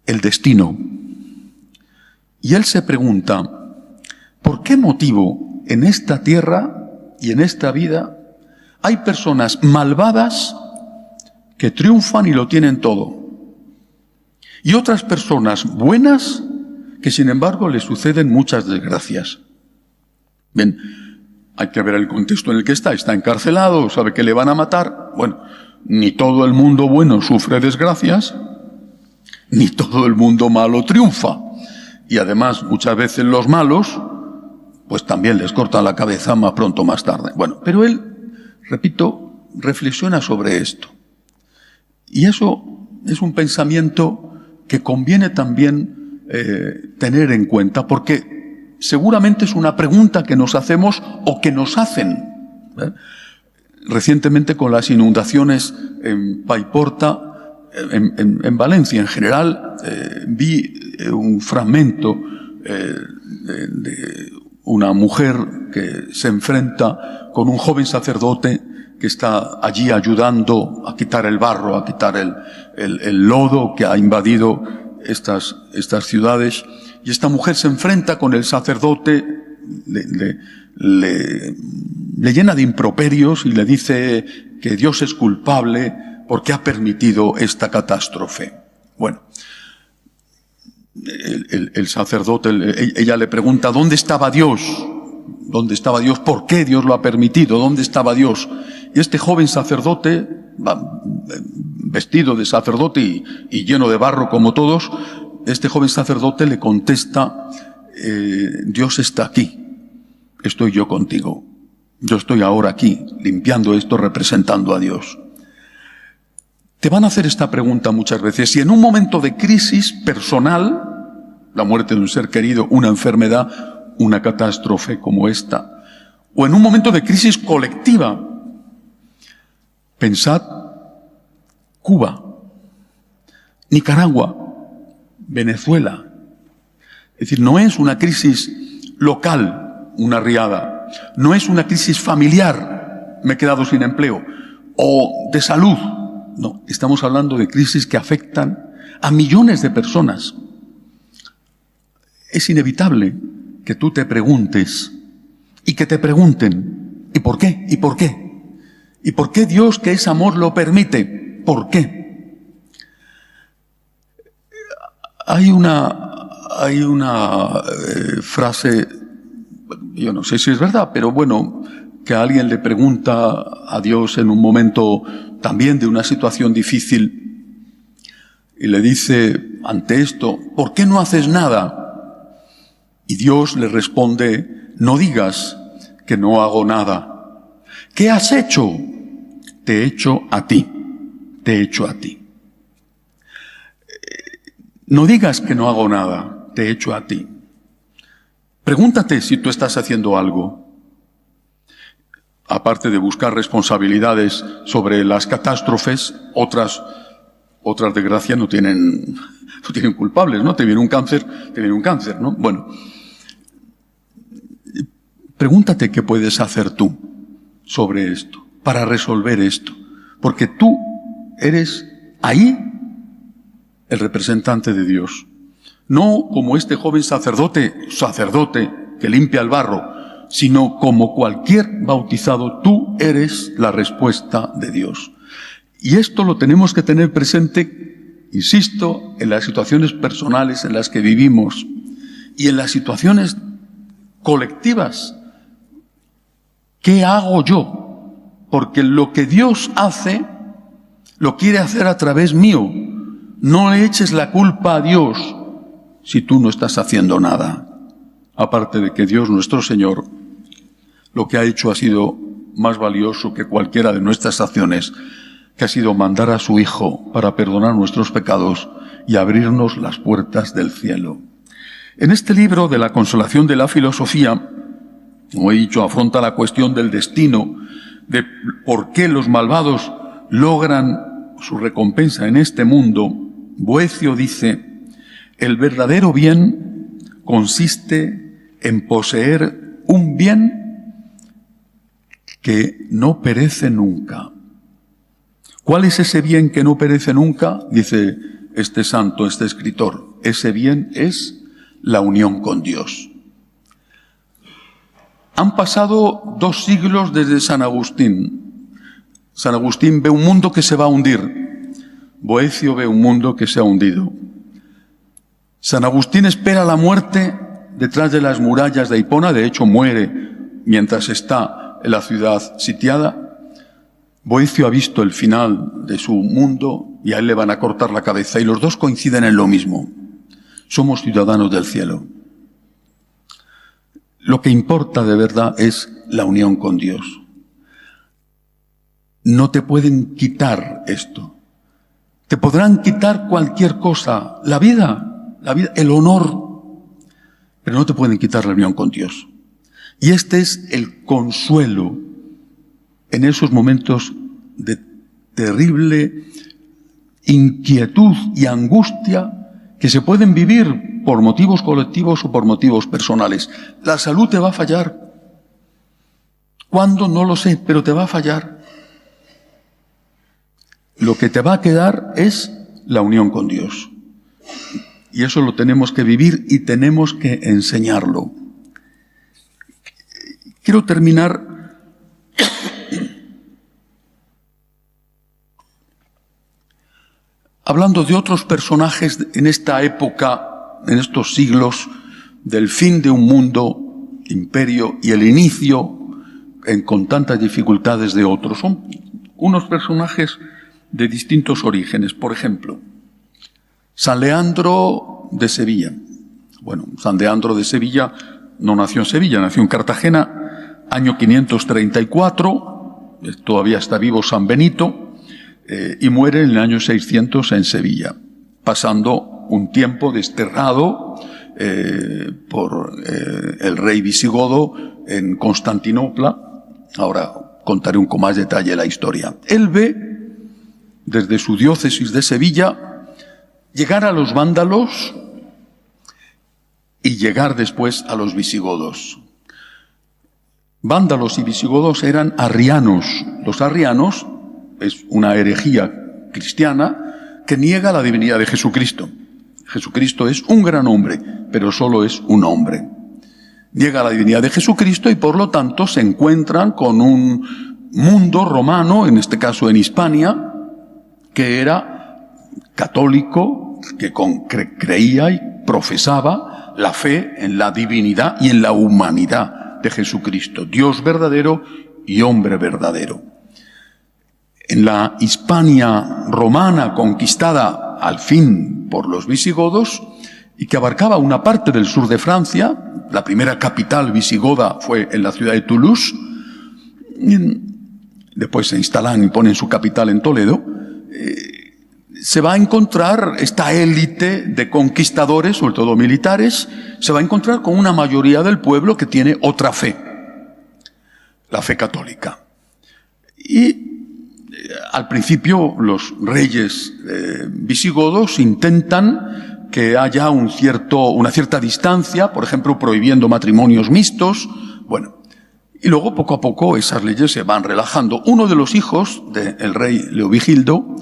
el destino. Y él se pregunta, ¿por qué motivo en esta tierra y en esta vida hay personas malvadas que triunfan y lo tienen todo, y otras personas buenas que sin embargo les suceden muchas desgracias? Bien, hay que ver el contexto en el que está encarcelado, sabe que le van a matar. Bueno, ni todo el mundo bueno sufre desgracias, ni todo el mundo malo triunfa. Y además, muchas veces los malos, pues también les cortan la cabeza más pronto o más tarde. Bueno, pero él, repito, reflexiona sobre esto. Y eso es un pensamiento que conviene también tener en cuenta, porque seguramente es una pregunta que nos hacemos o que nos hacen. Recientemente, con las inundaciones en Paiporta, en Valencia en general, vi un fragmento de una mujer que se enfrenta con un joven sacerdote que está allí ayudando a quitar el barro, a quitar el lodo que ha invadido estas ciudades. Y esta mujer se enfrenta con el sacerdote, le llena de improperios y le dice que Dios es culpable porque ha permitido esta catástrofe. Bueno, el sacerdote, ella le pregunta, ¿dónde estaba Dios? ¿Dónde estaba Dios? ¿Por qué Dios lo ha permitido? ¿Dónde estaba Dios? Y este joven sacerdote, vestido de sacerdote y lleno de barro como todos, este joven sacerdote le contesta, Dios está aquí, estoy yo contigo. Yo estoy ahora aquí, limpiando esto, representando a Dios. Te van a hacer esta pregunta muchas veces: si en un momento de crisis personal, la muerte de un ser querido, una enfermedad, una catástrofe como esta, o en un momento de crisis colectiva, pensad Cuba, Nicaragua, Venezuela. Es decir, no es una crisis local, una riada, no es una crisis familiar, me he quedado sin empleo, o de salud. No, estamos hablando de crisis que afectan a millones de personas. Es inevitable que tú te preguntes y que te pregunten, ¿y por qué? ¿Y por qué? ¿Y por qué Dios, que es amor, lo permite? ¿Por qué? Hay una frase, yo no sé si es verdad, pero bueno, que alguien le pregunta a Dios en un momento también de una situación difícil y le dice ante esto, ¿por qué no haces nada? Y Dios le responde, no digas que no hago nada. ¿Qué has hecho? Te he hecho a ti. Te he hecho a ti. No digas que no hago nada. Te he hecho a ti. Pregúntate si tú estás haciendo algo. Aparte de buscar responsabilidades sobre las catástrofes, otras desgracias no tienen culpables, ¿no? Te viene un cáncer, ¿no? Bueno, pregúntate qué puedes hacer tú sobre esto, para resolver esto. Porque tú eres ahí el representante de Dios. No como este joven sacerdote que limpia el barro, sino como cualquier bautizado, tú eres la respuesta de Dios. Y esto lo tenemos que tener presente, insisto, en las situaciones personales en las que vivimos y en las situaciones colectivas. ¿Qué hago yo? Porque lo que Dios hace, lo quiere hacer a través mío. No le eches la culpa a Dios si tú no estás haciendo nada. Aparte de que Dios nuestro Señor lo que ha hecho ha sido más valioso que cualquiera de nuestras acciones, que ha sido mandar a su Hijo para perdonar nuestros pecados y abrirnos las puertas del cielo. En este libro de la consolación de la filosofía, como he dicho, afronta la cuestión del destino, de por qué los malvados logran su recompensa en este mundo. Boecio dice: el verdadero bien consiste en poseer un bien que no perece nunca. ¿Cuál es ese bien que no perece nunca? Dice este santo, este escritor. Ese bien es la unión con Dios. Han pasado 2 siglos desde San Agustín. San Agustín ve un mundo que se va a hundir. Boecio ve un mundo que se ha hundido. San Agustín espera la muerte detrás de las murallas de Hipona. De hecho, muere mientras está en la ciudad sitiada. Boecio ha visto el final de su mundo y a él le van a cortar la cabeza. Y los dos coinciden en lo mismo. Somos ciudadanos del cielo. Lo que importa de verdad es la unión con Dios. No te pueden quitar esto. Te podrán quitar cualquier cosa, la vida, el honor, pero no te pueden quitar la unión con Dios. Y este es el consuelo en esos momentos de terrible inquietud y angustia que se pueden vivir por motivos colectivos o por motivos personales. La salud te va a fallar. ¿Cuándo? No lo sé, pero te va a fallar. Lo que te va a quedar es la unión con Dios. Y eso lo tenemos que vivir y tenemos que enseñarlo. Quiero terminar hablando de otros personajes en esta época, en estos siglos, del fin de un mundo, imperio, y el inicio con tantas dificultades de otros. Son unos personajes de distintos orígenes. Por ejemplo, San Leandro de Sevilla. Bueno, San Leandro de Sevilla no nació en Sevilla, nació en Cartagena, año 534, todavía está vivo San Benito, y muere en el año 600 en Sevilla, pasando un tiempo desterrado por el rey visigodo en Constantinopla. Ahora contaré un poco más detalle la historia. Él ve, desde su diócesis de Sevilla, llegar a los vándalos y llegar después a los visigodos. Vándalos y visigodos eran arrianos. Los arrianos es una herejía cristiana que niega la divinidad de Jesucristo. Jesucristo es un gran hombre, pero solo es un hombre. Niega la divinidad de Jesucristo y por lo tanto se encuentran con un mundo romano, en este caso en Hispania, que era católico, que creía y profesaba la fe en la divinidad y en la humanidad de Jesucristo, Dios verdadero y hombre verdadero. En la Hispania romana conquistada al fin por los visigodos y que abarcaba una parte del sur de Francia, la primera capital visigoda fue en la ciudad de Toulouse, después se instalan y ponen su capital en Toledo, se va a encontrar esta élite de conquistadores, sobre todo militares, se va a encontrar con una mayoría del pueblo que tiene otra fe, la fe católica. Y al principio los reyes visigodos intentan que haya una cierta distancia, por ejemplo, prohibiendo matrimonios mixtos. Bueno, y luego poco a poco esas leyes se van relajando. Uno de los hijos del rey Leovigildo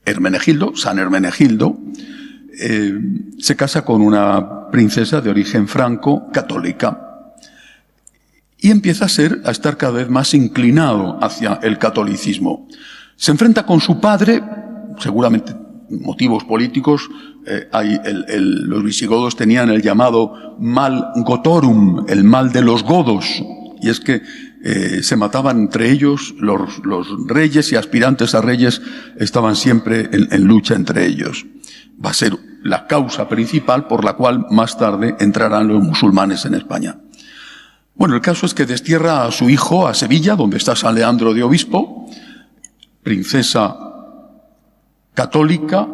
Hermenegildo, San Hermenegildo, se casa con una princesa de origen franco, católica, y empieza a estar cada vez más inclinado hacia el catolicismo. Se enfrenta con su padre, seguramente motivos políticos. Los visigodos tenían el llamado mal gotorum, el mal de los godos, y es que se mataban entre ellos, los reyes y aspirantes a reyes estaban siempre en lucha entre ellos. Va a ser la causa principal por la cual más tarde entrarán los musulmanes en España. Bueno, el caso es que destierra a su hijo a Sevilla, donde está San Leandro de obispo, princesa católica,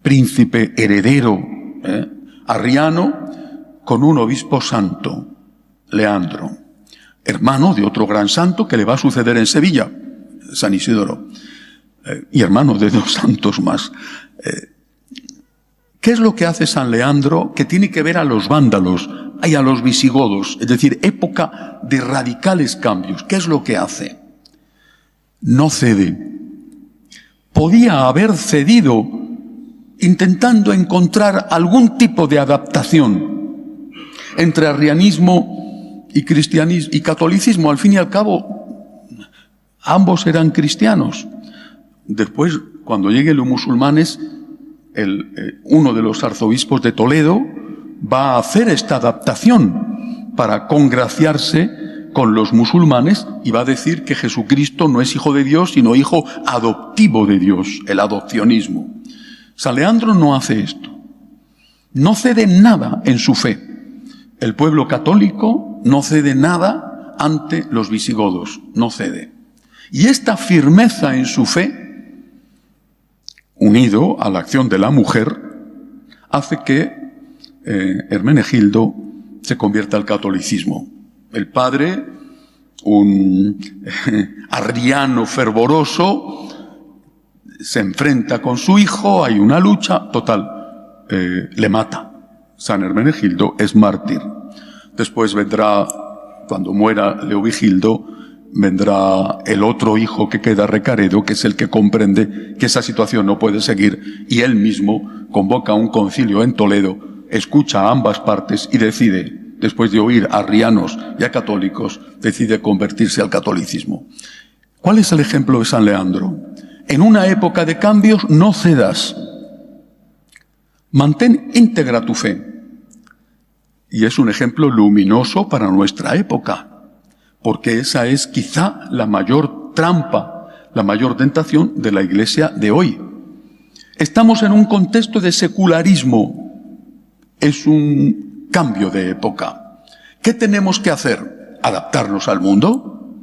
príncipe heredero arriano, con un obispo santo, Leandro, hermano de otro gran santo que le va a suceder en Sevilla, San Isidoro, y hermano de 2 santos más. ¿Qué es lo que hace San Leandro que tiene que ver a los vándalos y a los visigodos? Es decir, época de radicales cambios. ¿Qué es lo que hace? No cede. Podía haber cedido intentando encontrar algún tipo de adaptación entre arrianismo y cristianismo y catolicismo. Al fin y al cabo, ambos eran cristianos. Después, cuando lleguen los musulmanes, uno de los arzobispos de Toledo va a hacer esta adaptación para congraciarse con los musulmanes y va a decir que Jesucristo no es hijo de Dios, sino hijo adoptivo de Dios, el adopcionismo. San Leandro no hace esto. No cede nada en su fe. El pueblo católico no cede nada ante los visigodos, no cede. Y esta firmeza en su fe, unido a la acción de la mujer, hace que Hermenegildo se convierta al catolicismo. El padre, un arriano fervoroso, se enfrenta con su hijo, hay una lucha, total, le mata. San Hermenegildo es mártir. Después vendrá, cuando muera Leovigildo, vendrá el otro hijo que queda, Recaredo, que es el que comprende que esa situación no puede seguir, y él mismo convoca un concilio en Toledo, escucha a ambas partes y decide, después de oír a arrianos y a católicos, decide convertirse al catolicismo. ¿Cuál es el ejemplo de San Leandro? En una época de cambios, no cedas. Mantén íntegra tu fe. Y es un ejemplo luminoso para nuestra época, porque esa es quizá la mayor trampa, la mayor tentación de la Iglesia de hoy. Estamos en un contexto de secularismo. Es un cambio de época. ¿Qué tenemos que hacer? ¿Adaptarnos al mundo?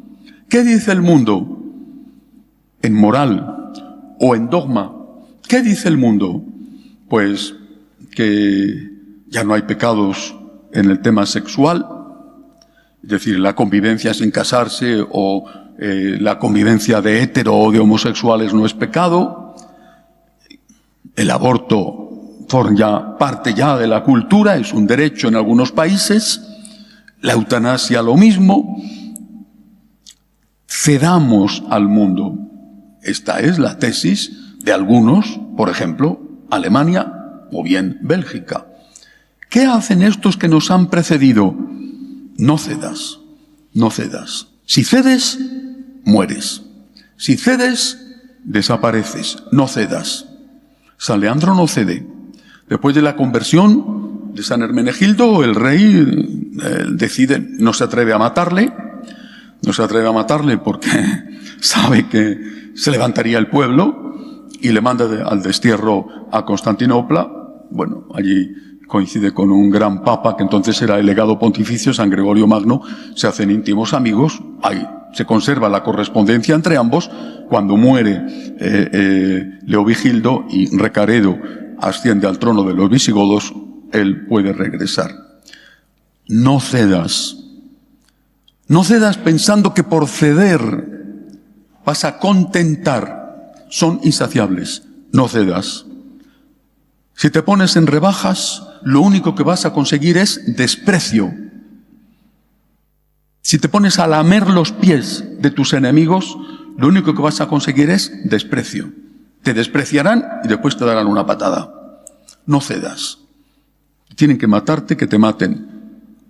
¿Qué dice el mundo? En moral o en dogma. ¿Qué dice el mundo? Pues que ya no hay pecados en el tema sexual, es decir, la convivencia sin casarse o la convivencia de hetero o de homosexuales no es pecado. El aborto forma parte ya de la cultura, es un derecho en algunos países. La eutanasia lo mismo. Cedamos al mundo. Esta es la tesis de algunos, por ejemplo, Alemania o bien Bélgica. ¿Qué hacen estos que nos han precedido? No cedas, no cedas. Si cedes, mueres. Si cedes, desapareces. No cedas. San Leandro no cede. Después de la conversión de San Hermenegildo, el rey decide, no se atreve a matarle. No se atreve a matarle porque sabe que se levantaría el pueblo y le manda al destierro a Constantinopla. Bueno, allí coincide con un gran papa que entonces era el legado pontificio, San Gregorio Magno. Se hacen íntimos amigos. Ahí se conserva la correspondencia entre ambos. Cuando muere Leovigildo y Recaredo asciende al trono de los visigodos, él puede regresar. No cedas. No cedas pensando que por ceder vas a contentar. Son insaciables. No cedas. Si te pones en rebajas, lo único que vas a conseguir es desprecio. Si te pones a lamer los pies de tus enemigos, lo único que vas a conseguir es desprecio. Te despreciarán y después te darán una patada. No cedas. Tienen que matarte, que te maten.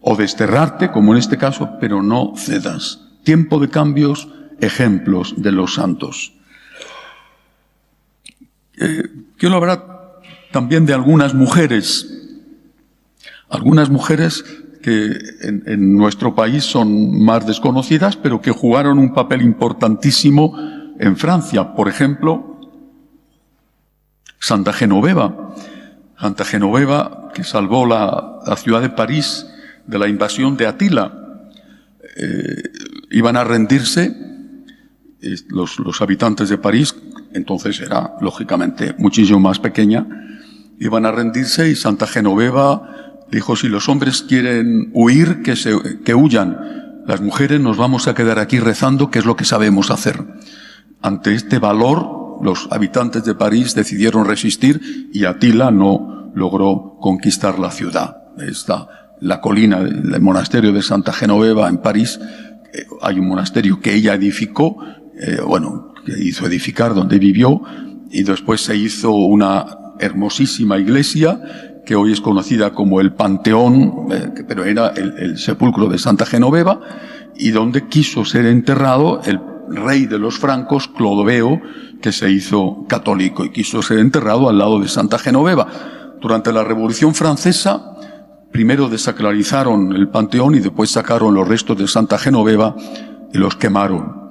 O desterrarte, como en este caso, pero no cedas. Tiempo de cambios, ejemplos de los santos. Quiero hablar también de algunas mujeres que en nuestro país son más desconocidas, pero que jugaron un papel importantísimo en Francia. Por ejemplo, Santa Genoveva. Santa Genoveva, que salvó la ciudad de París de la invasión de Atila. Iban a rendirse los habitantes de París, entonces era lógicamente muchísimo más pequeña, iban a rendirse y Santa Genoveva dijo: si los hombres quieren huir, que huyan. Las mujeres nos vamos a quedar aquí rezando, que es lo que sabemos hacer. Ante este valor, los habitantes de París decidieron resistir y Atila no logró conquistar la ciudad. La colina del monasterio de Santa Genoveva en París, hay un monasterio que ella edificó, que hizo edificar donde vivió, y después se hizo una hermosísima iglesia que hoy es conocida como el Panteón, pero era el sepulcro de Santa Genoveva, y donde quiso ser enterrado el rey de los francos, Clodoveo, que se hizo católico y quiso ser enterrado al lado de Santa Genoveva. Durante la Revolución Francesa, primero desacralizaron el Panteón y después sacaron los restos de Santa Genoveva y los quemaron.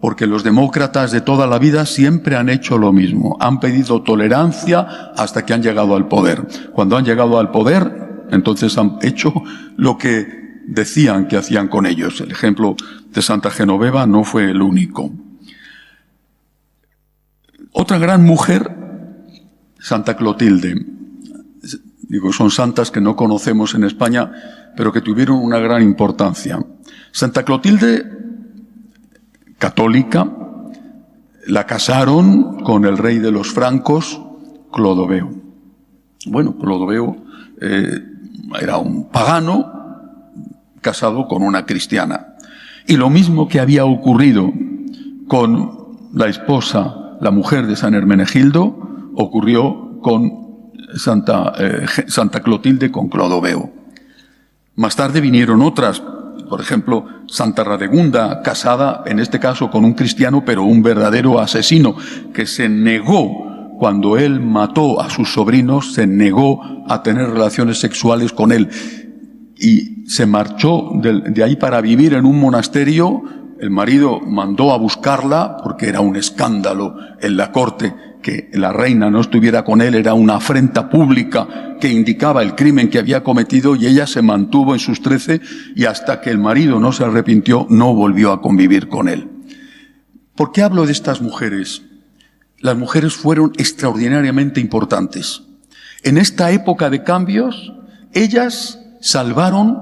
Porque los demócratas de toda la vida siempre han hecho lo mismo. Han pedido tolerancia hasta que han llegado al poder. Cuando han llegado al poder, entonces han hecho lo que decían que hacían con ellos. El ejemplo de Santa Genoveva no fue el único. Otra gran mujer, Santa Clotilde. Son santas que no conocemos en España, pero que tuvieron una gran importancia. Santa Clotilde, católica, la casaron con el rey de los francos, Clodoveo. Clodoveo era un pagano casado con una cristiana. Y lo mismo que había ocurrido con la esposa, la mujer de San Hermenegildo, ocurrió con Santa Clotilde con Clodoveo. Más tarde vinieron otras, por ejemplo, Santa Radegunda, casada en este caso con un cristiano, pero un verdadero asesino, que se negó, cuando él mató a sus sobrinos, se negó a tener relaciones sexuales con él y se marchó de ahí para vivir en un monasterio. El marido mandó a buscarla porque era un escándalo en la corte que la reina no estuviera con él, era una afrenta pública que indicaba el crimen que había cometido, y ella se mantuvo en sus 13 y hasta que el marido no se arrepintió no volvió a convivir con él. ¿Por qué hablo de estas mujeres? Las mujeres fueron extraordinariamente importantes. En esta época de cambios, ellas salvaron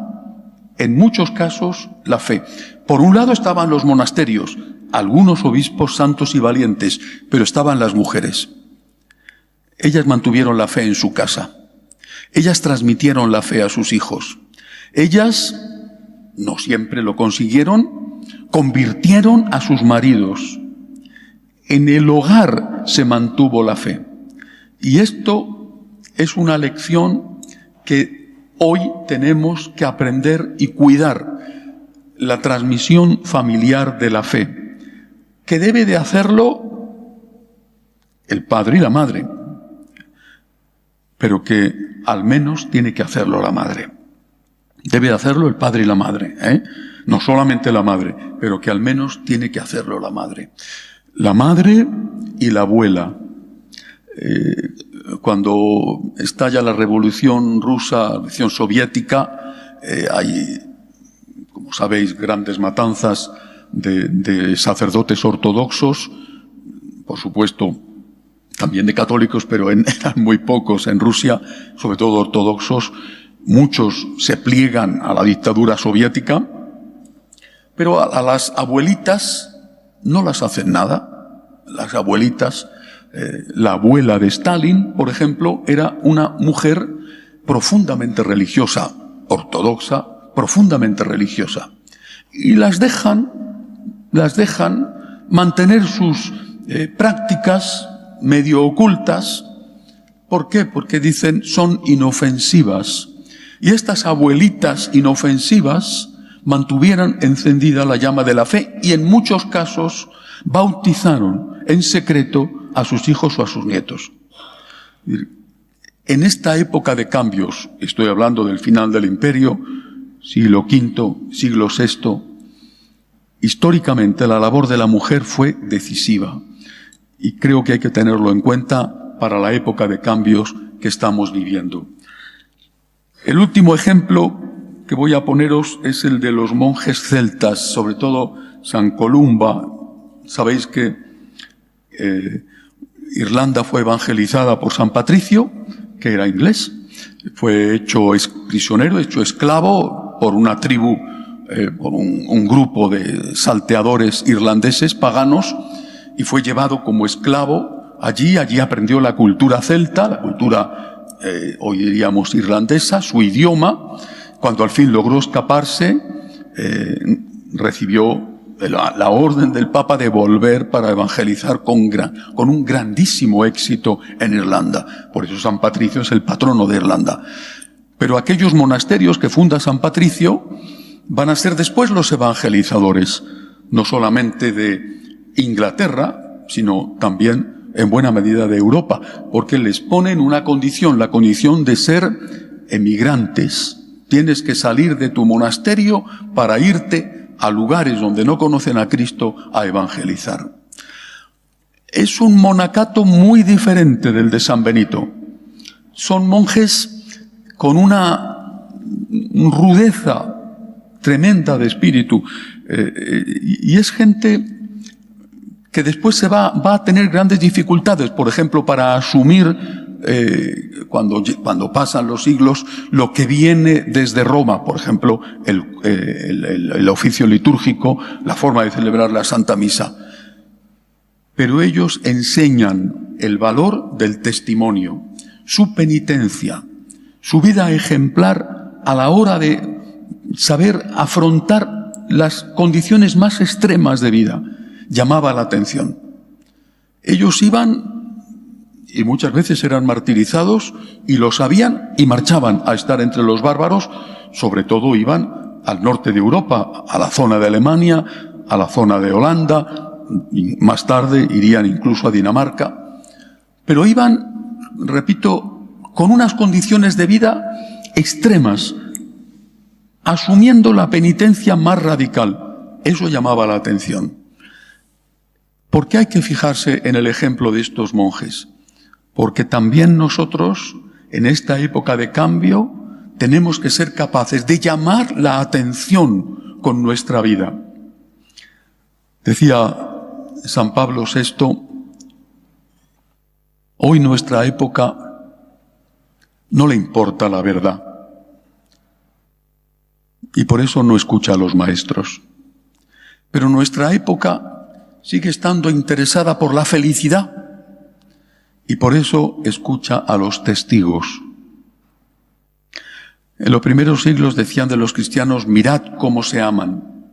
en muchos casos la fe. Por un lado estaban los monasterios, algunos obispos santos y valientes, pero estaban las mujeres. Ellas mantuvieron la fe en su casa. Ellas transmitieron la fe a sus hijos. Ellas, no siempre lo consiguieron, convirtieron a sus maridos. En el hogar se mantuvo la fe. Y esto es una lección que hoy tenemos que aprender y cuidar. La transmisión familiar de la fe, que debe de hacerlo el padre y la madre, pero que al menos tiene que hacerlo la madre. Debe de hacerlo el padre y la madre, no solamente la madre, pero que al menos tiene que hacerlo la madre. La madre y la abuela. Cuando estalla la revolución rusa, la revolución soviética, hay, como sabéis, grandes matanzas de sacerdotes ortodoxos, por supuesto también de católicos, pero eran muy pocos en Rusia, sobre todo ortodoxos. Muchos se pliegan a la dictadura soviética, pero a las abuelitas no las hacen nada. Las abuelitas, la abuela de Stalin, por ejemplo, era una mujer profundamente religiosa, ortodoxa, profundamente religiosa. Y las dejan mantener sus prácticas medio ocultas. ¿Por qué? Porque dicen son inofensivas. Y estas abuelitas inofensivas mantuvieron encendida la llama de la fe y en muchos casos bautizaron en secreto a sus hijos o a sus nietos. En esta época de cambios, estoy hablando del final del imperio, siglo V, siglo VI, históricamente la labor de la mujer fue decisiva y creo que hay que tenerlo en cuenta para la época de cambios que estamos viviendo. El último ejemplo que voy a poneros es el de los monjes celtas, sobre todo San Columba. Sabéis que Irlanda fue evangelizada por San Patricio, que era inglés, fue hecho prisionero, hecho esclavo por una tribu, por un grupo de salteadores irlandeses paganos, y fue llevado como esclavo allí aprendió la cultura celta, la cultura hoy diríamos irlandesa, su idioma. Cuando al fin logró escaparse, recibió la orden del Papa de volver para evangelizar con un grandísimo éxito en Irlanda. Por eso San Patricio es el patrono de Irlanda. Pero aquellos monasterios que funda San Patricio van a ser después los evangelizadores, no solamente de Inglaterra, sino también en buena medida de Europa, porque les ponen una condición, la condición de ser emigrantes. Tienes que salir de tu monasterio para irte a lugares donde no conocen a Cristo a evangelizar. Es un monacato muy diferente del de San Benito. Son monjes con una rudeza tremenda de espíritu, y es gente que después se va a tener grandes dificultades, por ejemplo, para asumir, cuando pasan los siglos, lo que viene desde Roma, por ejemplo, el oficio litúrgico, la forma de celebrar la Santa Misa. Pero ellos enseñan el valor del testimonio, su penitencia, su vida ejemplar a la hora de saber afrontar las condiciones más extremas de vida. Llamaba la atención. Ellos iban, y muchas veces eran martirizados, y lo sabían, y marchaban a estar entre los bárbaros. Sobre todo iban al norte de Europa, a la zona de Alemania, a la zona de Holanda, y más tarde irían incluso a Dinamarca. Pero iban, repito, con unas condiciones de vida extremas, asumiendo la penitencia más radical. Eso llamaba la atención. ¿Por qué hay que fijarse en el ejemplo de estos monjes? Porque también nosotros, en esta época de cambio, tenemos que ser capaces de llamar la atención con nuestra vida. Decía San Pablo VI, hoy nuestra época no le importa la verdad, y por eso no escucha a los maestros. Pero nuestra época sigue estando interesada por la felicidad y por eso escucha a los testigos. En los primeros siglos decían de los cristianos, mirad cómo se aman.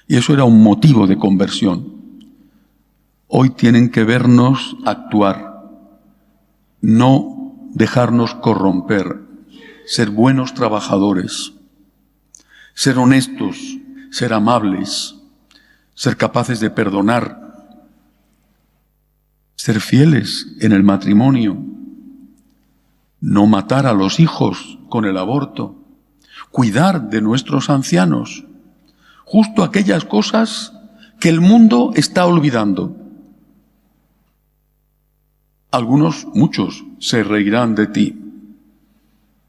Y eso era un motivo de conversión. Hoy tienen que vernos actuar, no dejarnos corromper, ser buenos trabajadores, ser honestos, ser amables, ser capaces de perdonar, ser fieles en el matrimonio, no matar a los hijos con el aborto, cuidar de nuestros ancianos, justo aquellas cosas que el mundo está olvidando. Algunos, muchos, se reirán de ti,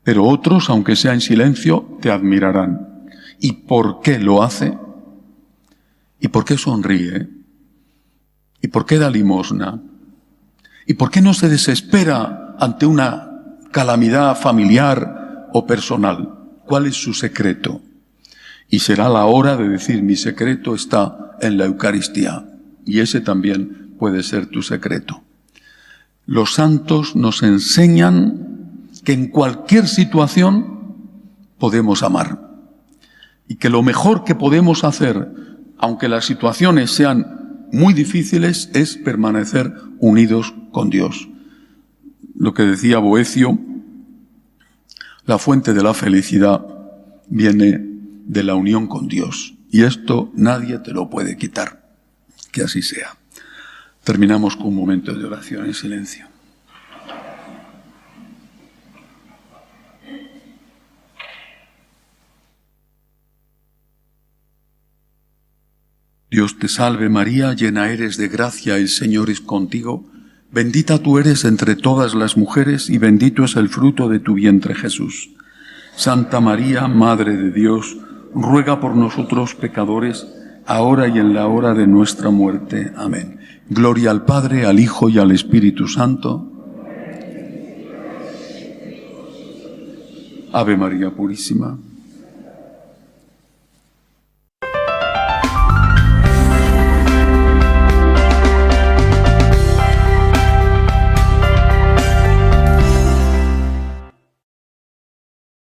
pero otros, aunque sea en silencio, te admirarán. ¿Y por qué lo hace? ¿Y por qué sonríe? ¿Y por qué da limosna? ¿Y por qué no se desespera ante una calamidad familiar o personal? ¿Cuál es su secreto? Y será la hora de decir, mi secreto está en la Eucaristía. Y ese también puede ser tu secreto. Los santos nos enseñan que en cualquier situación podemos amar. Y que lo mejor que podemos hacer aunque las situaciones sean muy difíciles, es permanecer unidos con Dios. Lo que decía Boecio, la fuente de la felicidad viene de la unión con Dios. Y esto nadie te lo puede quitar. Que así sea. Terminamos con un momento de oración en silencio. Dios te salve María, llena eres de gracia, el Señor es contigo. Bendita tú eres entre todas las mujeres y bendito es el fruto de tu vientre Jesús. Santa María, Madre de Dios, ruega por nosotros pecadores, ahora y en la hora de nuestra muerte. Amén. Gloria al Padre, al Hijo y al Espíritu Santo. Ave María Purísima.